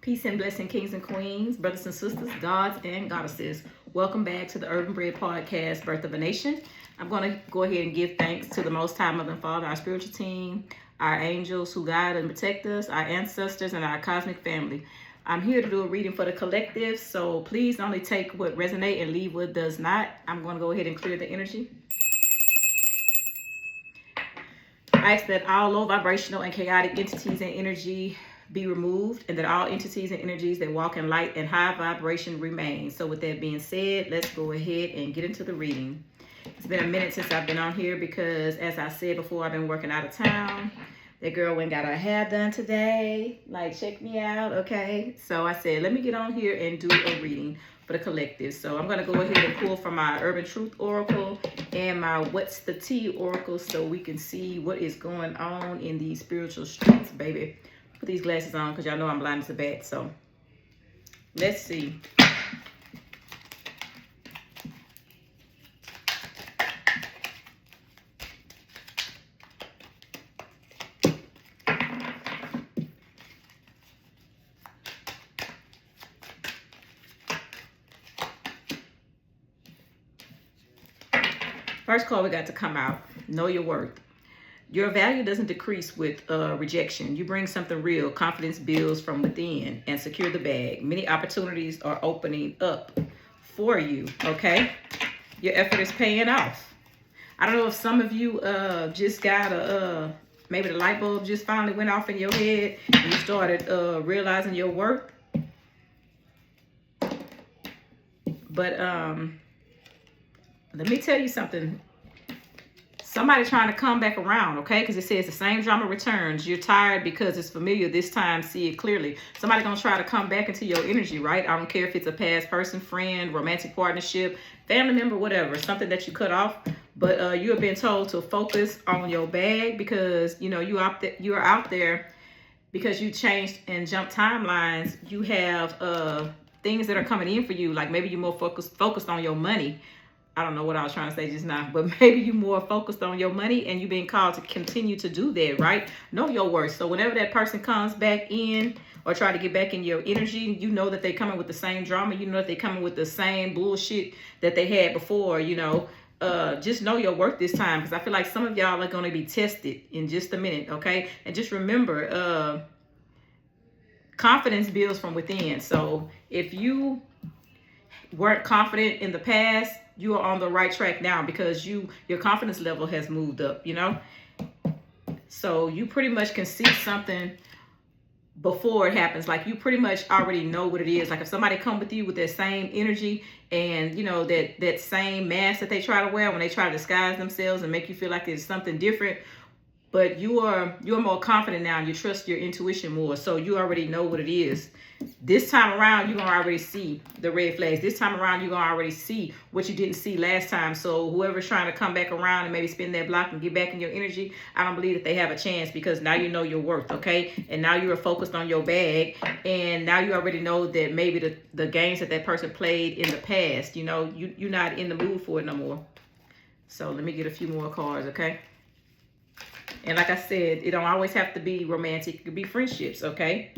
Peace and blessing, kings and queens, brothers and sisters, gods and goddesses. Welcome back to the Urban Bread Podcast, Birth of a Nation. I'm going to go ahead and give thanks to the Most High Mother and Father, our spiritual team, our angels who guide and protect us, our ancestors, and our cosmic family. I'm here to do a reading for the collective, so please only take what resonates and leave what does not. I'm going to go ahead and clear the energy. I ask that all low vibrational and chaotic entities and energy be removed, and that all entities and energies that walk in light and high vibration remain. So with that being said, let's go ahead and get into the reading. It's been a minute since I've been on here because, as I said before, I've been working out of town. That girl went and got her hair done today. Like, check me out, okay? So I said, let me get on here and do a reading for the collective. So I'm going to go ahead and pull from my Urban Truth Oracle and my What's the Tea Oracle so we can see what is going on in these spiritual streets, baby. Put these glasses on because y'all know I'm blind as a bat. So let's see. First card we got to come out. Know your worth. Your value doesn't decrease with rejection. You bring something real. Confidence builds from within and secure the bag. Many opportunities are opening up for you, okay? Your effort is paying off. I don't know if some of you just got maybe the light bulb just finally went off in your head and you started realizing your worth. But let me tell you something. Somebody trying to come back around, okay? Because it says the same drama returns. You're tired because it's familiar. This time, see it clearly. Somebody going to try to come back into your energy, right? I don't care if it's a past person, friend, romantic partnership, family member, whatever. Something that you cut off. But you have been told to focus on your bag because, you know, you're out there because you changed and jumped timelines. You have things that are coming in for you. Like maybe you're more focused on your money. I don't know what I was trying to say just now, but maybe you're more focused on your money and you're being called to continue to do that, right? Know your worth. So whenever that person comes back in or try to get back in your energy, you know that they're coming with the same drama. You know that they're coming with the same bullshit that they had before, you know. Just know your worth this time because I feel like some of y'all are going to be tested in just a minute, okay? And just remember, confidence builds from within. So if you weren't confident in the past, you are on the right track now because your confidence level has moved up, you know? So you pretty much can see something before it happens. Like you pretty much already know what it is. Like if somebody come with you with that same energy and, you know, that same mask that they try to wear when they try to disguise themselves and make you feel like there's something different, but you're more confident now and you trust your intuition more. So you already know what it is. This time around, you're going to already see the red flags. This time around, you're going to already see what you didn't see last time. So whoever's trying to come back around and maybe spin that block and get back in your energy, I don't believe that they have a chance because now you know your worth, okay? And now you're focused on your bag. And now you already know that maybe the games that person played in the past, you know, you're not in the mood for it no more. So let me get a few more cards, okay? And like I said, it don't always have to be romantic. It could be friendships, okay?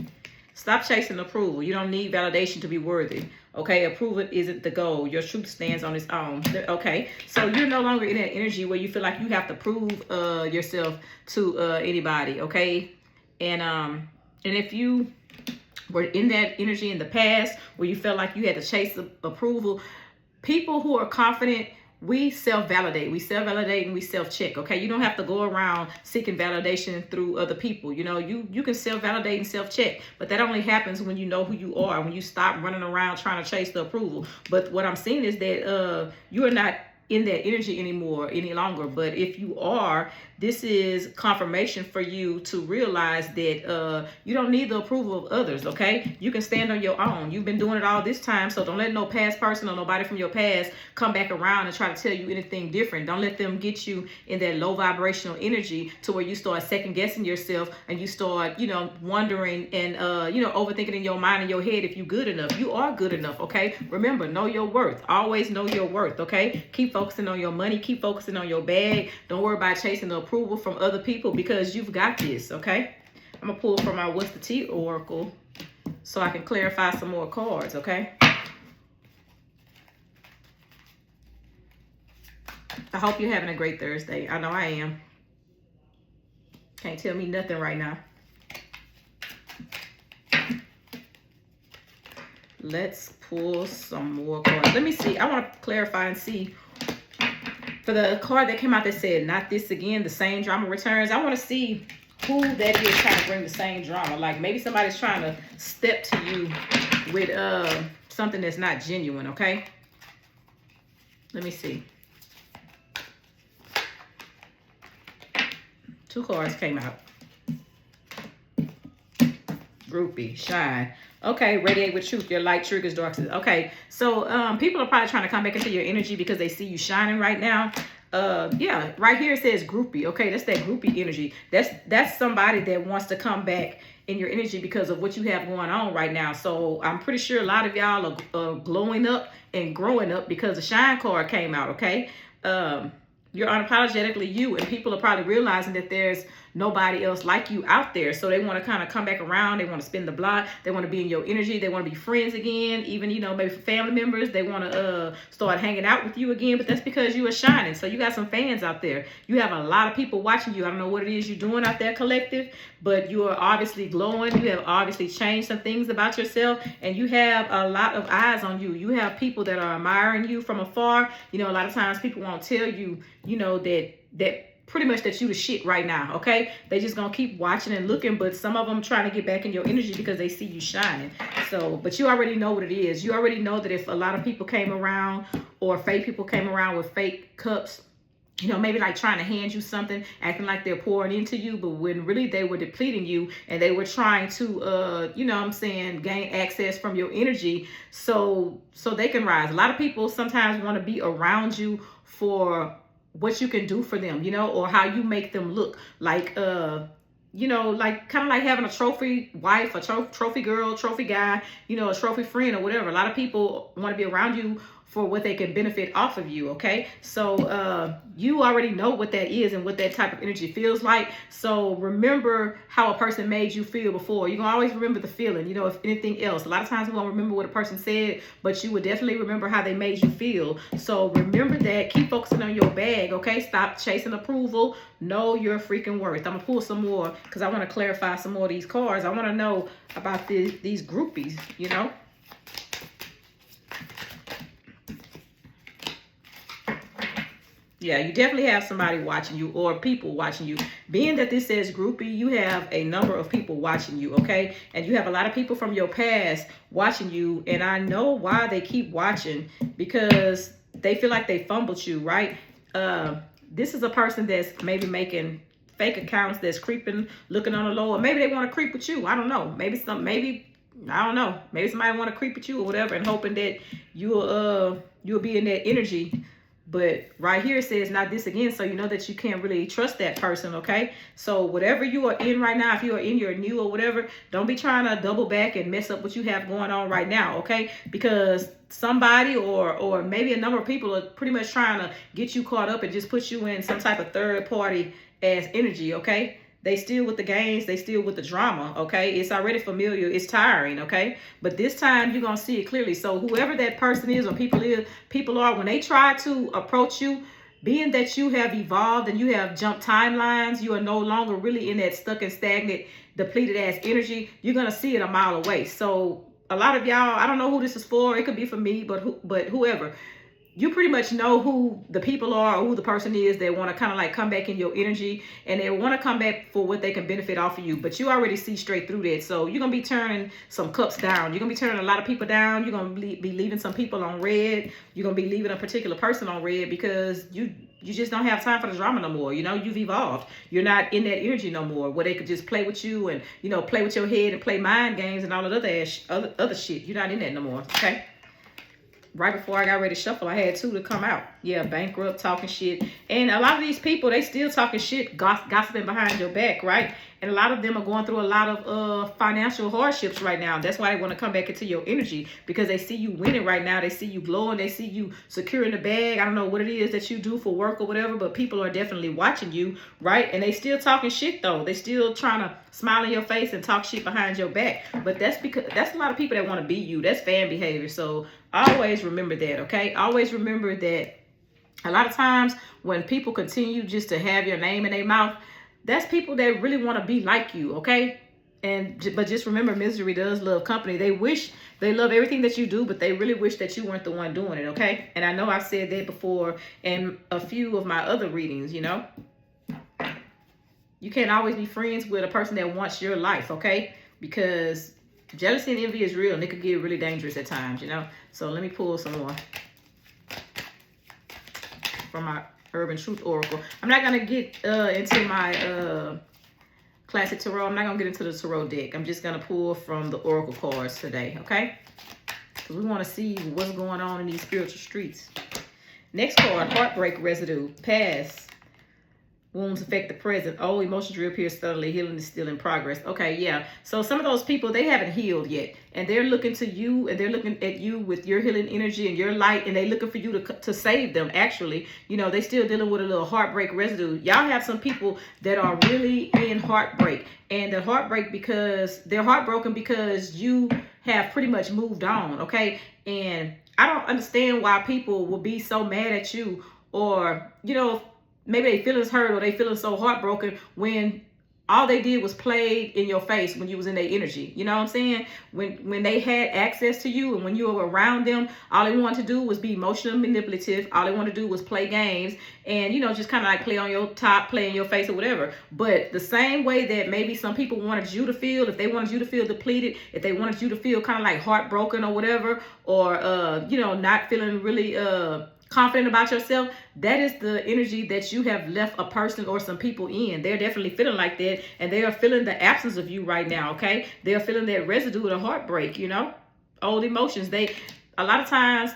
Stop chasing approval. You don't need validation to be worthy, okay? Approval isn't the goal. Your truth stands on its own, okay? So you're no longer in that energy where you feel like you have to prove yourself to anybody, okay? And if you were in that energy in the past where you felt like you had to chase approval, people who are confident, we self-validate. We self-validate and we self-check, okay? You don't have to go around seeking validation through other people. You know, you can self-validate and self-check, but that only happens when you know who you are, when you stop running around trying to chase the approval. But what I'm seeing is that you are not in that energy any longer. But if you are, this is confirmation for you to realize that you don't need the approval of others, okay? You can stand on your own. You've been doing it all this time, so don't let no past person or nobody from your past come back around and try to tell you anything different. Don't let them get you in that low vibrational energy to where you start second guessing yourself and you start, you know, wondering and, you know, overthinking in your mind and your head if you're good enough. You are good enough, okay? Remember, know your worth. Always know your worth, okay? Keep focusing on your money. Keep focusing on your bag. Don't worry about chasing the approval from other people because you've got this, okay? I'm going to pull from my What's the Tea Oracle so I can clarify some more cards, okay? I hope you're having a great Thursday. I know I am. Can't tell me nothing right now. Let's pull some more cards. Let me see. I want to clarify and see. For the card that came out that said, not this again, the same drama returns. I want to see who that is trying to bring the same drama. Like maybe somebody's trying to step to you with something that's not genuine, okay? Let me see. Two cards came out. Groupie, shine. Okay, radiate with truth. Your light triggers darkness. Okay, so people are probably trying to come back into your energy because they see you shining right now. Yeah, right here it says groupie. Okay, that's that groupie energy. That's somebody that wants to come back in your energy because of what you have going on right now. So I'm pretty sure a lot of y'all are glowing up and growing up because the shine card came out. Okay, you're unapologetically you, and people are probably realizing that there's nobody else like you out there. So they want to kind of come back around. They want to spin the block. They want to be in your energy. They want to be friends again. Even, you know, maybe for family members, they want to start hanging out with you again. But that's because you are shining. So you got some fans out there. You have a lot of people watching you. I don't know what it is you're doing out there, collective, but you are obviously glowing. You have obviously changed some things about yourself, and you have a lot of eyes on you. You have people that are admiring you from afar. You know, a lot of times people won't tell you, you know, that pretty much that you the shit right now, okay? They just gonna keep watching and looking, but some of them trying to get back in your energy because they see you shining. So, but you already know what it is. You already know that if a lot of people came around, or fake people came around with fake cups, you know, maybe like trying to hand you something, acting like they're pouring into you, but when really they were depleting you, and they were trying to, you know what I'm saying, gain access from your energy so they can rise. A lot of people sometimes want to be around you for what you can do for them, you know, or how you make them look. Like, you know, like kind of like having a trophy wife, a trophy girl, trophy guy, you know, a trophy friend or whatever. A lot of people want to be around you for what they can benefit off of you, okay? So you already know what that is and what that type of energy feels like. So remember how a person made you feel before. You're gonna always remember the feeling, you know, if anything else. A lot of times we won't remember what a person said, but you would definitely remember how they made you feel. So remember that. Keep focusing on your bag, okay? Stop chasing approval. Know your freaking worth. I'm gonna pull some more because I want to clarify some more of these cards. I want to know about these groupies, you know? Yeah, you definitely have somebody watching you, or people watching you. Being that this says groupie, you have a number of people watching you, okay? And you have a lot of people from your past watching you. And I know why they keep watching, because they feel like they fumbled you, right? This is a person that's maybe making fake accounts, that's creeping, looking on the low, or maybe they want to creep with you. I don't know. Maybe I don't know. Maybe somebody want to creep with you or whatever, and hoping that you'll be in that energy. But right here it says not this again, so you know that you can't really trust that person, okay? So whatever you are in right now, if you are in your new or whatever, don't be trying to double back and mess up what you have going on right now, okay? Because somebody or maybe a number of people are pretty much trying to get you caught up and just put you in some type of third party ass energy, okay? They still with the games, they still with the drama, okay? It's already familiar, it's tiring, okay? But this time you're gonna see it clearly. So whoever that person is or people are, when they try to approach you, being that you have evolved and you have jumped timelines, you are no longer really in that stuck and stagnant, depleted ass energy, you're gonna see it a mile away. So a lot of y'all, I don't know who this is for, it could be for me, but whoever. You pretty much know who the people are or who the person is that want to kind of like come back in your energy, and they want to come back for what they can benefit off of you. But you already see straight through that. So you're going to be turning some cups down. You're going to be turning a lot of people down. You're going to be leaving some people on red. You're going to be leaving a particular person on red because you just don't have time for the drama no more. You know, you've evolved. You're not in that energy no more where they could just play with you and, you know, play with your head and play mind games and all of other shit. You're not in that no more, okay? Right before I got ready to shuffle, I had two to come out. Yeah, bankrupt, talking shit. And a lot of these people, they still talking shit, gossiping behind your back, right? And a lot of them are going through a lot of financial hardships right now. That's why they want to come back into your energy, because they see you winning right now. They see you glowing. They see you securing the bag. I don't know what it is that you do for work or whatever, but people are definitely watching you, right? And they still talking shit though. They still trying to smile in your face and talk shit behind your back. But that's because that's a lot of people that want to be you. That's fan behavior. So always remember that, okay? Always remember that a lot of times when people continue just to have your name in their mouth, that's people that really want to be like you, okay? But just remember, misery does love company. They love everything that you do, but they really wish that you weren't the one doing it, okay? And I know I've said that before in a few of my other readings, you know? You can't always be friends with a person that wants your life, okay? Because jealousy and envy is real, and it could get really dangerous at times, you know? So let me pull some more from my Urban Truth Oracle. I'm not going to get into my Classic Tarot. I'm not going to get into the Tarot deck. I'm just going to pull from the Oracle cards today, okay? Because we want to see what's going on in these spiritual streets. Next card, Heartbreak Residue. Past. Wounds affect the present. Oh, emotions reappear suddenly. Healing is still in progress. Okay, yeah. So some of those people, they haven't healed yet. And they're looking to you, and they're looking at you with your healing energy and your light, and they're looking for you to save them, actually. You know, they still dealing with a little heartbreak residue. Y'all have some people that are really in heartbreak. And the heartbreak because they're heartbroken because you have pretty much moved on, okay? And I don't understand why people will be so mad at you, or, you know, maybe they feelings hurt or they feeling so heartbroken when all they did was play in your face when you was in their energy. You know what I'm saying? When they had access to you and when you were around them, all they wanted to do was be emotionally manipulative. All they wanted to do was play games and, you know, just kind of like play on your top, play in your face or whatever. But the same way that maybe some people wanted you to feel, if they wanted you to feel depleted, if they wanted you to feel kind of like heartbroken or whatever, or, you know, not feeling really, confident about yourself, that is the energy that you have left a person or some people in. They're definitely feeling like that, and they are feeling the absence of you right now, okay? They're feeling that residue of the heartbreak, you know? Old emotions. A lot of times,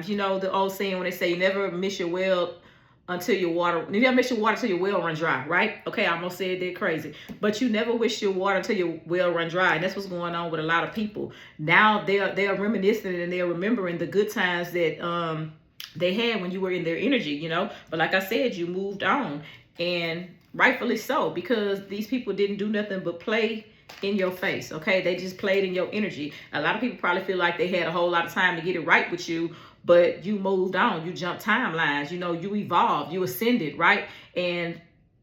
you know, the old saying when they say you never miss your well until your water, you never miss your water until your well run dry, right? Okay, I almost said that crazy. But you never wish your water until your well run dry. And that's what's going on with a lot of people. Now they are reminiscing and they're remembering the good times that they had when you were in their energy, you know. But like I said, you moved on. And rightfully so, because these people didn't do nothing but play in your face, okay? They just played in your energy. A lot of people probably feel like they had a whole lot of time to get it right with you, but you moved on, you jumped timelines, you know, you evolved, you ascended, right? And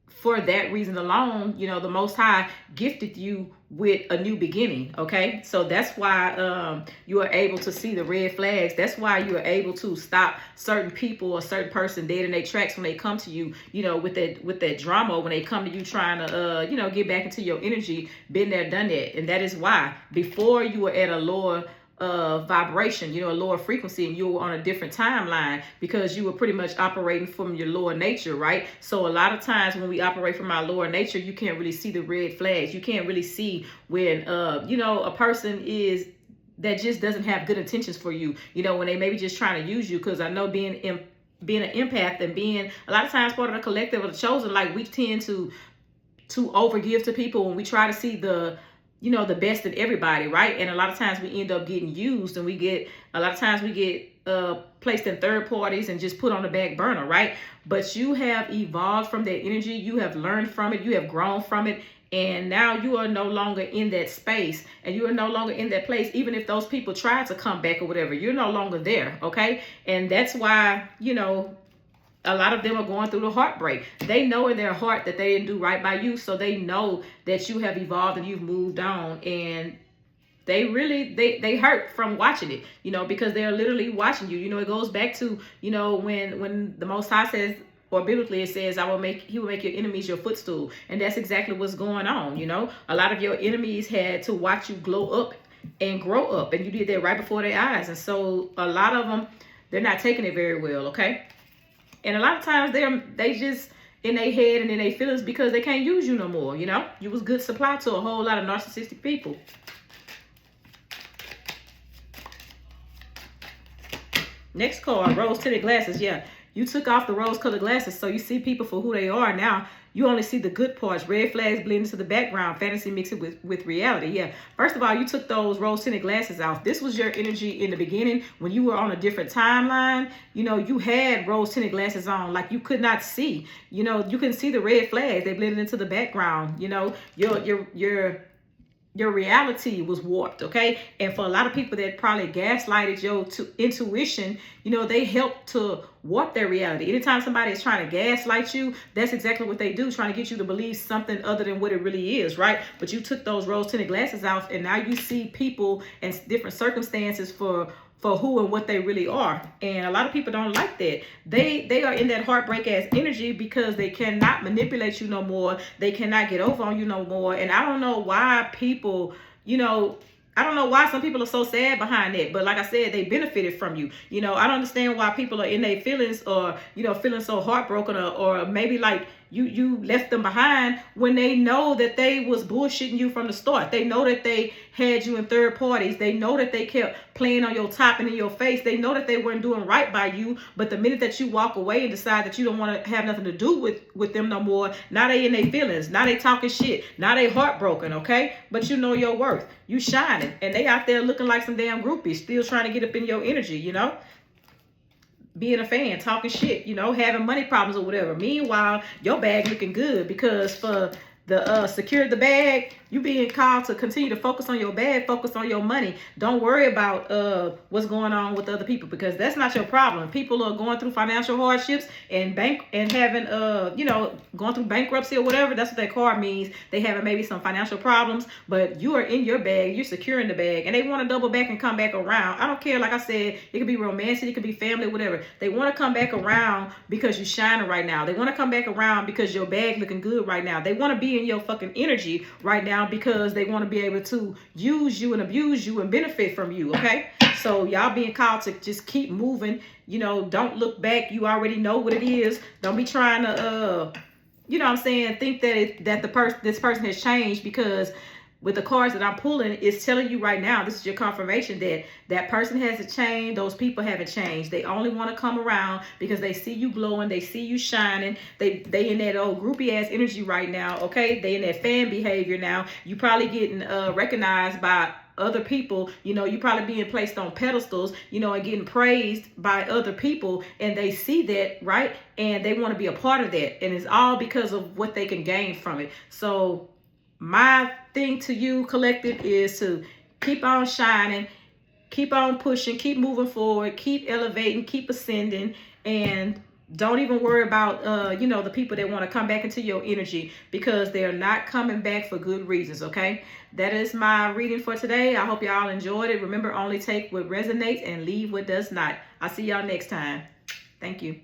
for that reason alone, you know, the Most High gifted you with a new beginning, okay? So that's why you are able to see the red flags. That's why you are able to stop certain people or certain person dead in their tracks when they come to you, you know, with that drama, when they come to you trying to, you know, get back into your energy, been there, done that. And that is why before you were at a lower vibration, you know, a lower frequency, and you were on a different timeline because you were pretty much operating from your lower nature, right? So a lot of times when we operate from our lower nature, you can't really see the red flags. You can't really see when, you know, a person is that just doesn't have good intentions for you, you know, when they maybe just trying to use you. Because I know being an empath and being a lot of times part of the collective or the chosen, like we tend to overgive to people when we try to see the, you know, the best in everybody, right? And a lot of times we end up getting used, and a lot of times we get placed in third parties and just put on the back burner, right? But you have evolved from that energy. You have learned from it. You have grown from it. And now you are no longer in that space, and you are no longer in that place. Even if those people try to come back or whatever, you're no longer there, okay? And that's why, you know, a lot of them are going through the heartbreak. They know in their heart that they didn't do right by you. So they know that you have evolved and you've moved on. And they really, they hurt from watching it, you know, because they're literally watching you. You know, it goes back to, you know, when the Most High says, or biblically it says, he will make your enemies your footstool. And that's exactly what's going on, you know. A lot of your enemies had to watch you glow up and grow up. And you did that right before their eyes. And so a lot of them, they're not taking it very well, okay? And a lot of times they just in their head and in their feelings because they can't use you no more, you know? You was good supply to a whole lot of narcissistic people. Next card, rose-tinted glasses. Yeah, you took off the rose-colored glasses, so you see people for who they are now. You only see the good parts. Red flags blend into the background. Fantasy mix it with reality. Yeah. First of all, you took those rose-tinted glasses off. This was your energy in the beginning when you were on a different timeline. You know, you had rose-tinted glasses on, like you could not see. You know, you can see the red flags. They blended into the background. You know, your reality was warped, okay? And for a lot of people that probably gaslighted your intuition, you know, they help to warp their reality. Anytime somebody is trying to gaslight you, that's exactly what they do, trying to get you to believe something other than what it really is, right? But you took those rose-tinted glasses off, and now you see people and different circumstances for who and what they really are. And a lot of people don't like that. They are in that heartbreak ass energy because they cannot manipulate you no more. They cannot get over on you no more. And I don't know why people, you know, I don't know why some people are so sad behind that. But like I said, they benefited from you. You know, I don't understand why people are in their feelings or, you know, feeling so heartbroken or maybe like you left them behind when they know that they was bullshitting you from the start. They know that they had you in third parties. They know that they kept playing on your top and in your face. They know that they weren't doing right by you. But the minute that you walk away and decide that you don't want to have nothing to do with them no more, now they in their feelings. Now they talking shit. Now they heartbroken, okay? But you know your worth. You shining. And they out there looking like some damn groupies, still trying to get up in your energy, you know? Being a fan, talking shit, you know, having money problems or whatever. Meanwhile, your bag looking good because for the secure the bag, you being called to continue to focus on your bag, focus on your money. Don't worry about what's going on with other people because that's not your problem. People are going through financial hardships and having you know, going through bankruptcy or whatever. That's what that card means. They having maybe some financial problems, but you are in your bag, you're securing the bag, and they want to double back and come back around. I don't care, like I said, it could be romantic, it could be family, whatever. They want to come back around because you're shining right now. They want to come back around because your bag looking good right now. They want to be in your fucking energy right now because they want to be able to use you and abuse you and benefit from you, okay? So y'all being called to just keep moving. You know, don't look back. You already know what it is. Don't be trying to, you know what I'm saying, think that this person has changed because with the cards that I'm pulling, it's telling you right now, this is your confirmation that that person hasn't changed. Those people haven't changed. They only want to come around because they see you glowing. They see you shining. They in that old groupie ass energy right now. Okay. They in that fan behavior now. You probably getting recognized by other people. You know, you probably being placed on pedestals, you know, and getting praised by other people, and they see that, right? And they want to be a part of that. And it's all because of what they can gain from it. So my thing to you, collective, is to keep on shining, keep on pushing, keep moving forward, keep elevating, keep ascending, and don't even worry about, you know, the people that want to come back into your energy because they're not coming back for good reasons, okay? That is my reading for today. I hope y'all enjoyed it. Remember, only take what resonates and leave what does not. I'll see y'all next time. Thank you.